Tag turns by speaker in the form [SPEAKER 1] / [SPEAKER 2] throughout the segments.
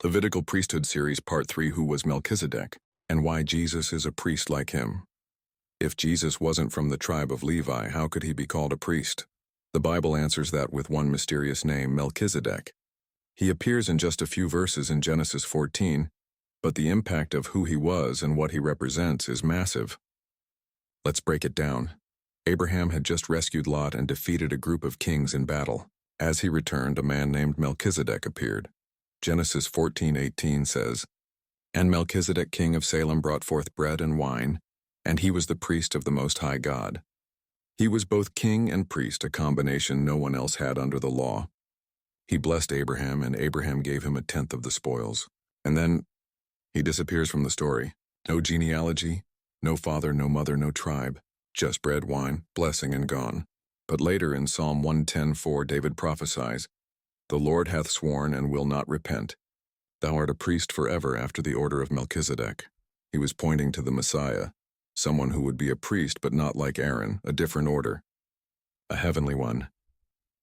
[SPEAKER 1] Levitical Priesthood Series Part 3, Who was Melchizedek, and why Jesus is a priest like him. If Jesus wasn't from the tribe of Levi, how could he be called a priest? The Bible answers that with one mysterious name, Melchizedek. He appears in just a few verses in Genesis 14, but the impact of who he was and what he represents is massive. Let's break it down. Abraham had just rescued Lot and defeated a group of kings in battle. As he returned, a man named Melchizedek appeared. Genesis 14:18 says, "And Melchizedek king of Salem brought forth bread and wine, and he was the priest of the Most High God." He was both king and priest, a combination no one else had under the law. He blessed Abraham, and Abraham gave him 1/10 of the spoils. And then he disappears from the story. No genealogy, no father, no mother, no tribe, just bread, wine, blessing, and gone. But later in Psalm 110:4, David prophesies, "The Lord hath sworn and will not repent. Thou art a priest forever after the order of Melchizedek." He was pointing to the Messiah, someone who would be a priest but not like Aaron, a different order, a heavenly one.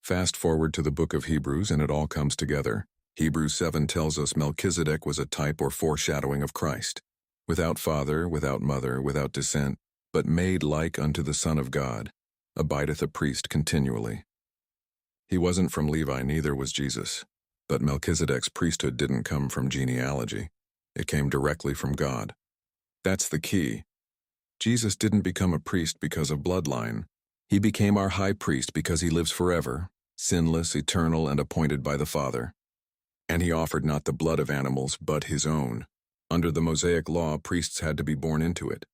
[SPEAKER 1] Fast forward to the book of Hebrews and it all comes together. Hebrews 7 tells us Melchizedek was a type or foreshadowing of Christ, without father, without mother, without descent, but made like unto the Son of God, abideth a priest continually. He wasn't from Levi, neither was Jesus. But Melchizedek's priesthood didn't come from genealogy. It came directly from God. That's the key. Jesus didn't become a priest because of bloodline. He became our high priest because he lives forever, sinless, eternal, and appointed by the Father. And he offered not the blood of animals, but his own. Under the Mosaic law, priests had to be born into it.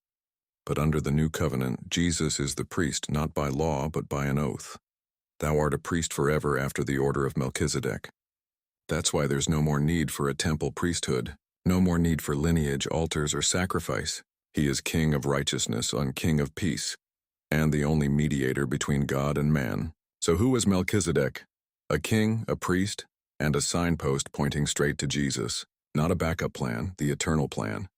[SPEAKER 1] But under the new covenant, Jesus is the priest not by law, but by an oath. Thou art a priest forever after the order of Melchizedek. That's why there's no more need for a temple priesthood, no more need for lineage, altars, or sacrifice. He is King of righteousness and King of peace, and the only mediator between God and man. So who was Melchizedek? A king, a priest, and a signpost pointing straight to Jesus. Not a backup plan, the eternal plan.